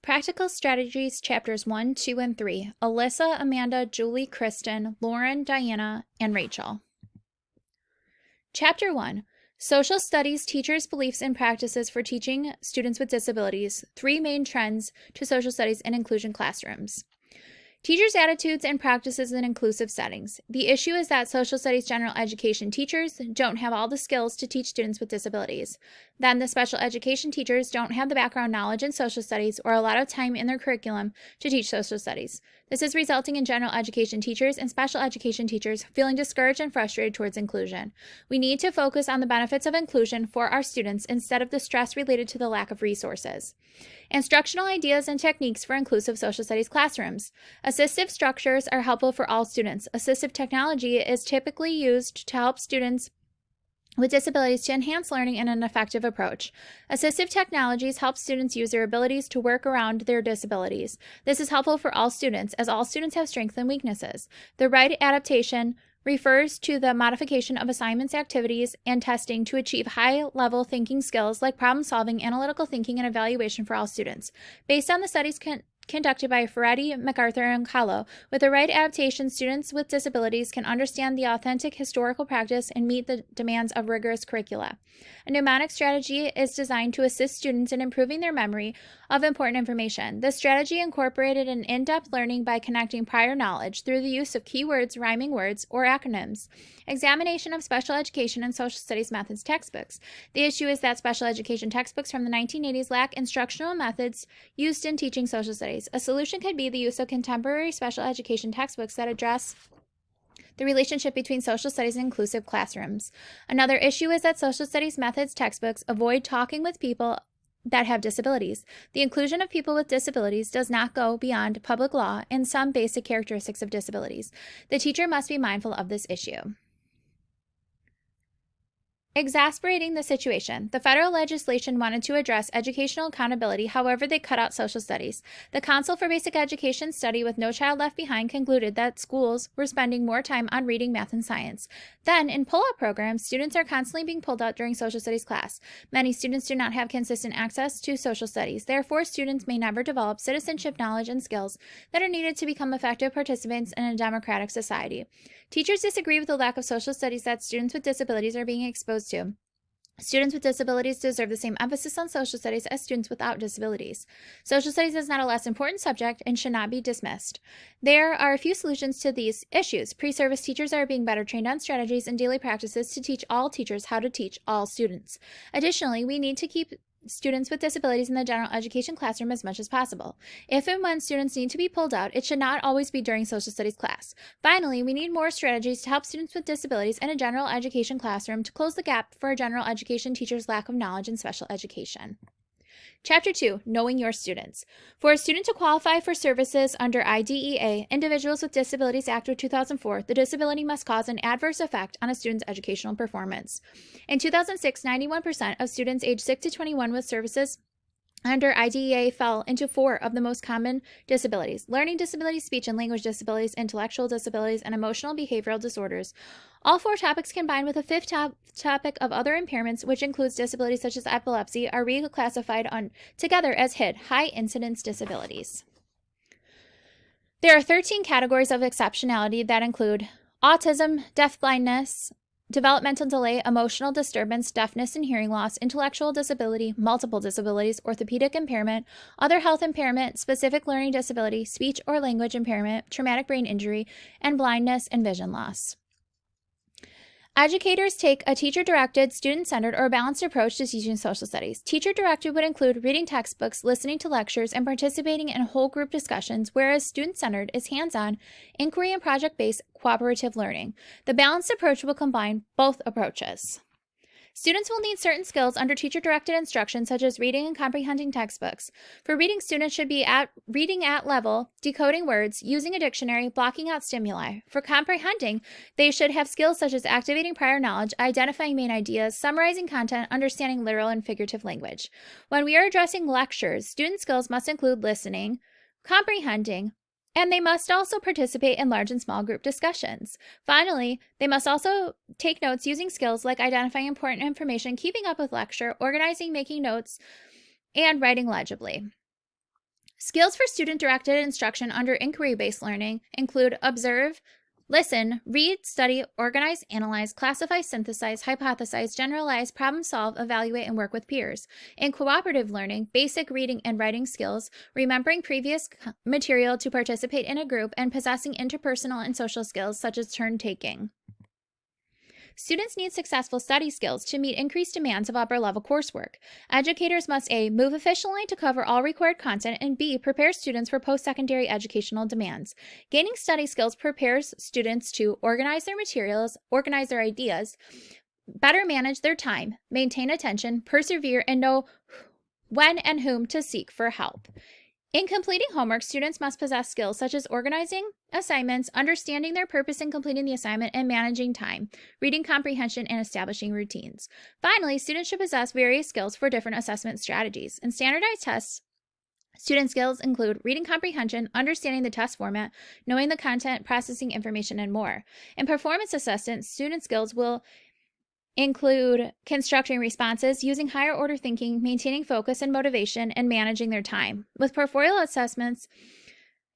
Practical Strategies, Chapters 1, 2, and 3. Alyssa, Amanda, Julie, Kristen, Lauren, Diana, and Rachel. Chapter 1. Social Studies Teachers' Beliefs and Practices for Teaching Students with Disabilities. 3 Main Trends to Social Studies in Inclusion Classrooms. Teachers' attitudes and practices in inclusive settings. The issue is that social studies general education teachers don't have all the skills to teach students with disabilities. Then the special education teachers don't have the background knowledge in social studies or a lot of time in their curriculum to teach social studies. This is resulting in general education teachers and special education teachers feeling discouraged and frustrated towards inclusion. We need to focus on the benefits of inclusion for our students instead of the stress related to the lack of resources. Instructional ideas and techniques for inclusive social studies classrooms. Assistive structures are helpful for all students. Assistive technology is typically used to help students with disabilities to enhance learning in an effective approach. Assistive technologies help students use their abilities to work around their disabilities. This is helpful for all students, as all students have strengths and weaknesses. The right adaptation refers to the modification of assignments, activities, and testing to achieve high-level thinking skills like problem-solving, analytical thinking, and evaluation for all students. Based on the studies conducted by Ferretti, MacArthur, and Kahlo, with the right adaptation, students with disabilities can understand the authentic historical practice and meet the demands of rigorous curricula. A mnemonic strategy is designed to assist students in improving their memory of important information. This strategy incorporated an in-depth learning by connecting prior knowledge through the use of keywords, rhyming words, or acronyms. Examination of special education and social studies methods textbooks. The issue is that special education textbooks from the 1980s lack instructional methods used in teaching social studies. A solution could be the use of contemporary special education textbooks that address the relationship between social studies and inclusive classrooms. Another issue is that social studies methods textbooks avoid talking with people that have disabilities. The inclusion of people with disabilities does not go beyond public law and some basic characteristics of disabilities. The teacher must be mindful of this issue. Exasperating the situation. The federal legislation wanted to address educational accountability, however, they cut out social studies. The Council for Basic Education study with No Child Left Behind concluded that schools were spending more time on reading, math, and science. Then, in pull-out programs, students are constantly being pulled out during social studies class. Many students do not have consistent access to social studies. Therefore, students may never develop citizenship knowledge and skills that are needed to become effective participants in a democratic society. Teachers disagree with the lack of social studies that students with disabilities are being exposed to. Students with disabilities deserve the same emphasis on social studies as students without disabilities. Social studies is not a less important subject and should not be dismissed. There are a few solutions to these issues. Pre-service teachers are being better trained on strategies and daily practices to teach all teachers how to teach all students. Additionally, we need to keep students with disabilities in the general education classroom as much as possible. If and when students need to be pulled out, it should not always be during social studies class. Finally, we need more strategies to help students with disabilities in a general education classroom to close the gap for a general education teacher's lack of knowledge in special education. Chapter 2, Knowing Your Students. For a student to qualify for services under IDEA, Individuals with Disabilities Act of 2004, the disability must cause an adverse effect on a student's educational performance. In 2006, 91% of students aged 6 to 21 with services under IDEA fell into 4 of the most common disabilities: learning disabilities, speech and language disabilities, intellectual disabilities, and emotional behavioral disorders. All 4 topics combined with a 5th topic of other impairments, which includes disabilities such as epilepsy, are reclassified together as HID, high incidence disabilities. There are 13 categories of exceptionality that include autism, deafblindness, developmental delay, emotional disturbance, deafness and hearing loss, intellectual disability, multiple disabilities, orthopedic impairment, other health impairment, specific learning disability, speech or language impairment, traumatic brain injury, and blindness and vision loss. Educators take a teacher-directed, student-centered, or balanced approach to teaching social studies. Teacher-directed would include reading textbooks, listening to lectures, and participating in whole group discussions, whereas student-centered is hands-on, inquiry and project-based, cooperative learning. The balanced approach will combine both approaches. Students will need certain skills under teacher-directed instruction, such as reading and comprehending textbooks. For reading, students should be reading at level, decoding words, using a dictionary, blocking out stimuli. For comprehending, they should have skills such as activating prior knowledge, identifying main ideas, summarizing content, understanding literal and figurative language. When we are addressing lectures, student skills must include listening, comprehending, and they must also participate in large and small group discussions. Finally, they must also take notes using skills like identifying important information, keeping up with lecture, organizing, making notes, and writing legibly. Skills for student-directed instruction under inquiry-based learning include observe, listen, read, study, organize, analyze, classify, synthesize, hypothesize, generalize, problem solve, evaluate, and work with peers. In cooperative learning, basic reading and writing skills, remembering previous material to participate in a group, and possessing interpersonal and social skills such as turn-taking. Students need successful study skills to meet increased demands of upper-level coursework. Educators must A. move efficiently to cover all required content, and B. prepare students for post-secondary educational demands. Gaining study skills prepares students to organize their materials, organize their ideas, better manage their time, maintain attention, persevere, and know when and whom to seek for help. In completing homework, students must possess skills such as organizing assignments, understanding their purpose in completing the assignment, and managing time, reading comprehension, and establishing routines. Finally, students should possess various skills for different assessment strategies. In standardized tests, student skills include reading comprehension, understanding the test format, knowing the content, processing information, and more. In performance assessment, student skills will include constructing responses, using higher order thinking, maintaining focus and motivation, and managing their time. With portfolio assessments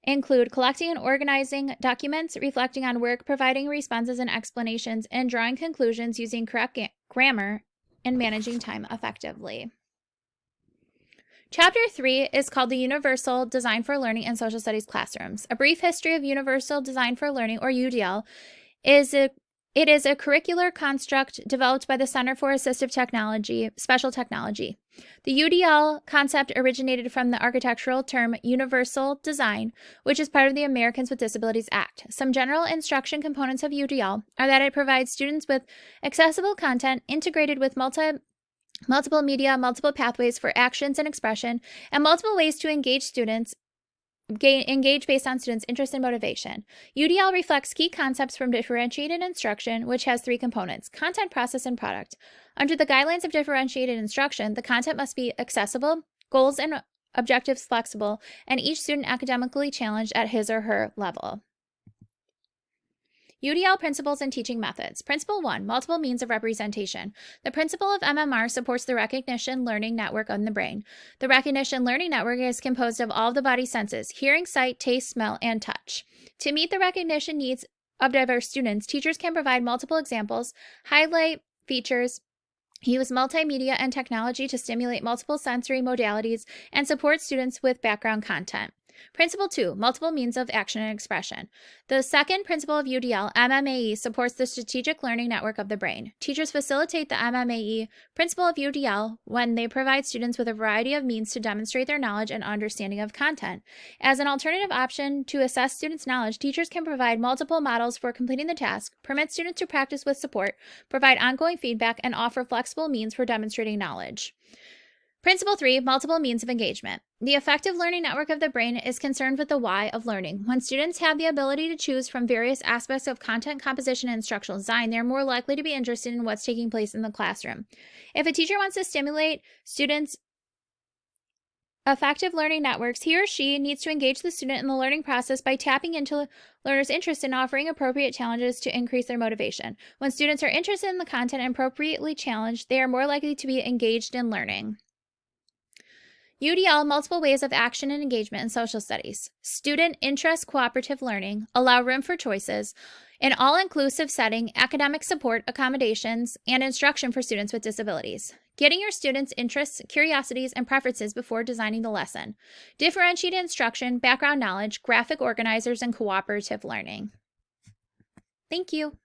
include collecting and organizing documents, reflecting on work, providing responses and explanations, and drawing conclusions using correct grammar and managing time effectively. Chapter 3 is called the Universal Design for Learning in Social Studies Classrooms. A brief history of Universal Design for Learning, or UDL, It is a curricular construct developed by the Center for Assistive Technology, Special Technology. The UDL concept originated from the architectural term universal design, which is part of the Americans with Disabilities Act. Some general instruction components of UDL are that it provides students with accessible content integrated with multiple media, multiple pathways for actions and expression, and multiple ways to engage based on students' interest and motivation. UDL reflects key concepts from differentiated instruction, which has 3 components: content, process, and product. Under the guidelines of differentiated instruction, the content must be accessible, goals and objectives flexible, and each student academically challenged at his or her level. UDL principles and teaching methods. Principle 1, multiple means of representation. The principle of MMR supports the recognition learning network in the brain. The recognition learning network is composed of all of the body senses: hearing, sight, taste, smell, and touch. To meet the recognition needs of diverse students, teachers can provide multiple examples, highlight features, use multimedia and technology to stimulate multiple sensory modalities, and support students with background content. Principle 2, multiple means of action and expression. The second principle of UDL, MMAE, supports the strategic learning network of the brain. Teachers facilitate the MMAE principle of UDL when they provide students with a variety of means to demonstrate their knowledge and understanding of content. As an alternative option to assess students' knowledge, teachers can provide multiple models for completing the task, permit students to practice with support, provide ongoing feedback, and offer flexible means for demonstrating knowledge. Principle 3, multiple means of engagement. The effective learning network of the brain is concerned with the why of learning. When students have the ability to choose from various aspects of content composition and instructional design, they're more likely to be interested in what's taking place in the classroom. If a teacher wants to stimulate students' effective learning networks, he or she needs to engage the student in the learning process by tapping into learners' interest and offering appropriate challenges to increase their motivation. When students are interested in the content and appropriately challenged, they are more likely to be engaged in learning. UDL, multiple ways of action and engagement in social studies. Student interest cooperative learning, allow room for choices, an all-inclusive setting, academic support, accommodations, and instruction for students with disabilities. Getting your students' interests, curiosities, and preferences before designing the lesson. Differentiated instruction, background knowledge, graphic organizers, and cooperative learning. Thank you.